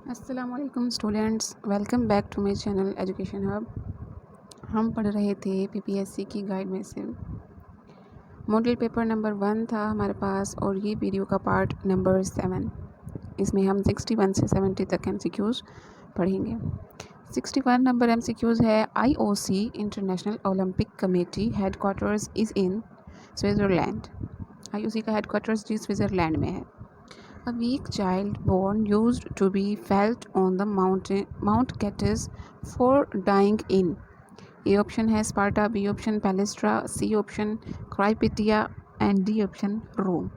अस्सलामुअलैकुम students, welcome back to my channel Education Hub. हम पढ़ रहे थे पीपीएससी की गाइड में से मॉडल पेपर नंबर 1 था हमारे पास, और ये वीडियो का पार्ट नंबर 7। इसमें हम 61 से 70 तक एमसीक्यूज़ पढ़ेंगे। 61 नंबर एमसीक्यूज़ है, IOC international Olympic committee headquarters is in Switzerland. IOC का हेडक्वार्टर्स जी स्विट्ज़रलैंड में है। A weak child born used to be felt on the Mount Cetis for dying in. A option है Sparta, B option Palaestra, C option Crypteia and D option Rome.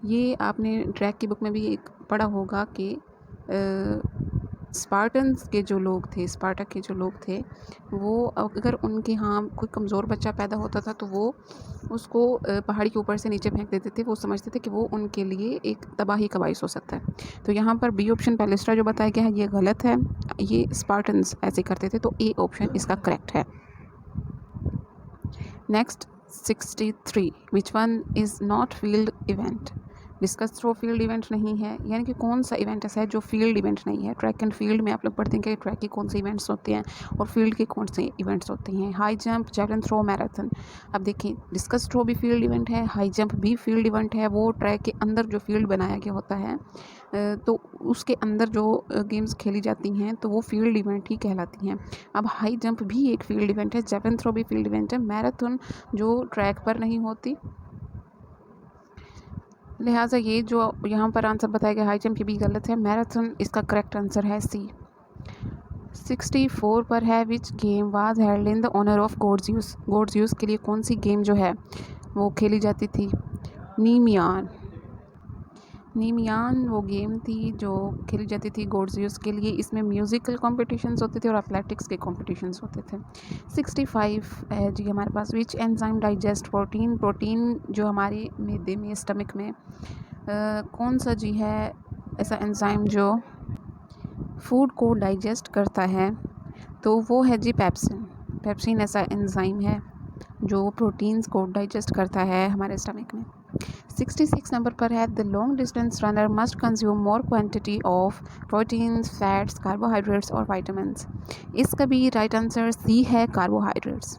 ये आपने track की book में भी एक पढ़ा होगा कि स्पार्टन्स के जो लोग थे, स्पार्टा के जो लोग थे, वो अगर उनके यहाँ कोई कमज़ोर बच्चा पैदा होता था तो वो उसको पहाड़ी के ऊपर से नीचे फेंक देते थे। वो समझते थे कि वो उनके लिए एक तबाही का बाइस हो सकता है। तो यहाँ पर बी ऑप्शन पैलेस्ट्रा जो बताया गया है ये गलत है, ये स्पार्टन्स ऐसे करते थे, तो ए ऑप्शन इसका करेक्ट है। Next 63, which one is not field event. Discus throw field event नहीं है, यानी कि कौन सा इवेंट ऐसा है जो फील्ड इवेंट नहीं है। ट्रैक एंड फील्ड में आप लोग पढ़ते हैं कि ट्रैक के कौन से इवेंट्स होते हैं और फील्ड के कौन से इवेंट्स होते हैं। High jump, javelin throw, marathon. अब देखिए, डिस्कस थ्रो भी फील्ड इवेंट है, हाई जंप भी फील्ड इवेंट है। वो ट्रैक के अंदर जो फील्ड बनाया गया होता है, तो उसके अंदर जो गेम्स खेली जाती हैं तो वो फील्ड इवेंट ही कहलाती हैं। अब हाई जंप भी एक फील्ड इवेंट है, जैवलिन थ्रो भी फील्ड इवेंट है, मैराथन जो ट्रैक पर नहीं होती। लिहाजा ये जो यहाँ पर आंसर बताया गया हाई जंप ये भी गलत है। मैराथन इसका करेक्ट आंसर है सी। 64 पर है, which game was held in the honour of gods Zeus के लिए कौन सी गेम जो है वो खेली जाती थी। नीमियान वो गेम थी जो खेली जाती थी गोड्स यूज़ के लिए। इसमें म्यूज़िकल कॉम्पिटिशन्स होते थे और एथलेटिक्स के कॉम्पिटिशन्स होते थे। 65 है जी हमारे पास, विच एंजाइम डाइजेस्ट प्रोटीन जो हमारे मैदे में, स्टमक में कौन सा जी है ऐसा एंजाइम जो फूड को डाइजेस्ट करता है, तो वो है जी पेप्सिन ऐसा एंजाइम है जो प्रोटीन्स को डाइजेस्ट करता है हमारे स्टमक में। 66 नंबर पर है, the long distance runner must consume more quantity of proteins, fats, carbohydrates और वाइटामिन्स। इसका भी राइट आंसर सी है, कार्बोहाइड्रेट्स।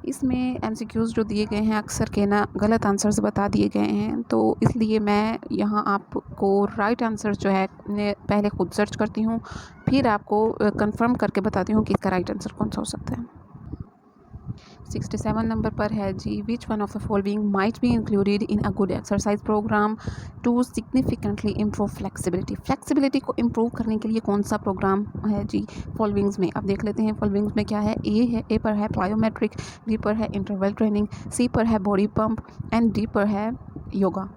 इसमें एमसीक्यूज़ जो दिए गए हैं अक्सर के ना गलत आंसर्स बता दिए गए हैं, तो इसलिए मैं यहाँ आपको राइट आंसर जो है पहले खुद सर्च करती हूँ, फिर आपको कंफर्म करके बताती हूँ कि इसका राइट आंसर कौन सा हो सकता है। 67 नंबर पर है जी, which one of the following might be included in a good exercise program to significantly improve flexibility को इम्प्रूव करने के लिए कौन सा प्रोग्राम है जी फॉलोइंग्स में। अब देख लेते हैं फॉलोइंग्स में क्या है। ए पर है प्लायोमेट्रिक, बी पर है इंटरवल ट्रेनिंग, सी पर है बॉडी पंप एंड डी पर है योगा।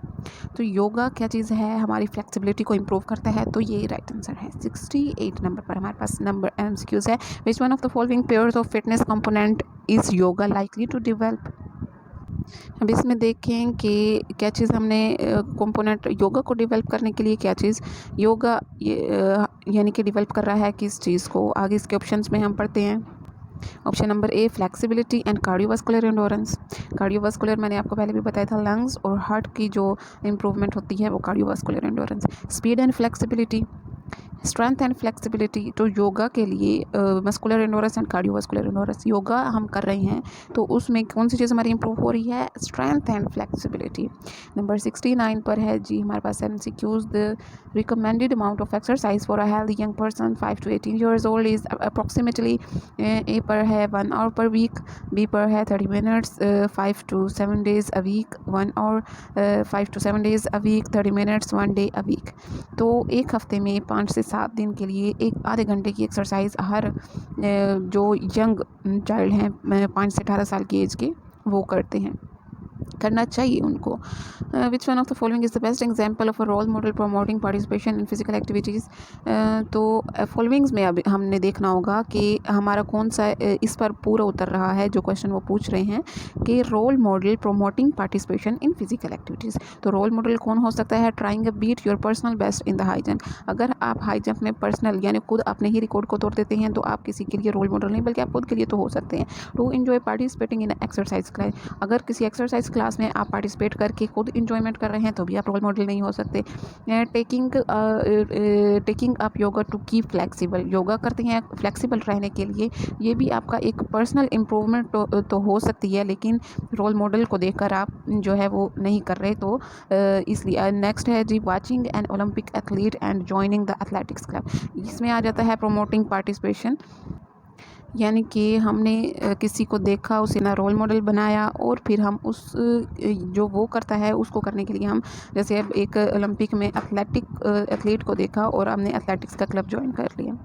तो योगा क्या चीज़ है, हमारी फ्लेक्सिबिलिटी को इम्प्रूव करता है, तो ये राइट आंसर है। 68 नंबर पर हमारे पास नंबर एमसीक्यूज़ है, which one of the following pairs of fitness component is yoga likely to develop. अब इसमें देखें कि क्या चीज़ हमने कंपोनेंट योगा को डेवलप करने के लिए क्या चीज़ योगा यानी कि डेवलप कर रहा है किस चीज़ को। आगे इसके ऑप्शंस में हम पढ़ते हैं। Option number A, flexibility and cardiovascular endurance. Cardiovascular मैंने आपको पहले भी बताया था, लंग्स और हार्ट की जो इम्प्रूवमेंट होती है वो cardiovascular endurance. Speed and flexibility, strength and flexibility. तो योगा के लिए muscular endurance and cardiovascular endurance, yoga हम कर रहे हैं तो उसमें कौन सी चीज़ हमारी इंप्रूव हो रही है, स्ट्रेंथ एंड फ्लेक्सिबिलिटी। नंबर 69 पर है जी हमारे पास MCQs, the recommended amount of exercise for a healthy young person 5 to 18 years old is approximately. A पर है 1 hour per week, बी पर है 30 minutes 5 to 7 days a week, 1 hour 5 to 7 days a week, 30 minutes 1 day a week। तो एक हफ्ते में 5 से 7 दिन के लिए एक आधे घंटे की एक्सरसाइज हर जो यंग चाइल्ड हैं 5 से 18 साल की एज के वो करते हैं, करना चाहिए उनको। Which one of the following is the best example of a role model promoting participation in physical activities. तो फॉलोइंग्स में अब हमने देखना होगा कि हमारा कौन सा इस पर पूरा उतर रहा है जो क्वेश्चन वो पूछ रहे हैं कि role model promoting participation in physical activities. तो रोल मॉडल कौन हो सकता है, trying a beat your personal best in the high jump. अगर आप हाई जंप में पर्सनल यानी खुद अपने ही रिकॉर्ड को तोड़ देते हैं तो आप किसी के लिए रोल मॉडल नहीं बल्कि आप खुद के लिए तो हो सकते हैं। To enjoy participating in exercise class, अगर किसी एक्सरसाइज क्लास क्लास में आप पार्टिसिपेट करके खुद इंजॉयमेंट कर रहे हैं तो भी आप रोल मॉडल नहीं हो सकते। Taking up yoga to keep flexible, yoga करते हैं फ्लेक्सिबल रहने के लिए, ये भी आपका एक पर्सनल इम्प्रूवमेंट तो हो सकती है, लेकिन रोल मॉडल को देखकर आप जो है वो नहीं कर रहे। तो इसलिए नेक्स्ट है जी, watching an Olympic athlete and joining the athletics club. इसमें आ जाता है प्रोमोटिंग पार्टिसिपेशन, यानी कि हमने किसी को देखा, उसे ना रोल मॉडल बनाया और फिर हम उस जो वो करता है उसको करने के लिए हम, जैसे अब एक ओलंपिक में एथलीट को देखा और हमने एथलेटिक्स का क्लब ज्वाइन कर लिया।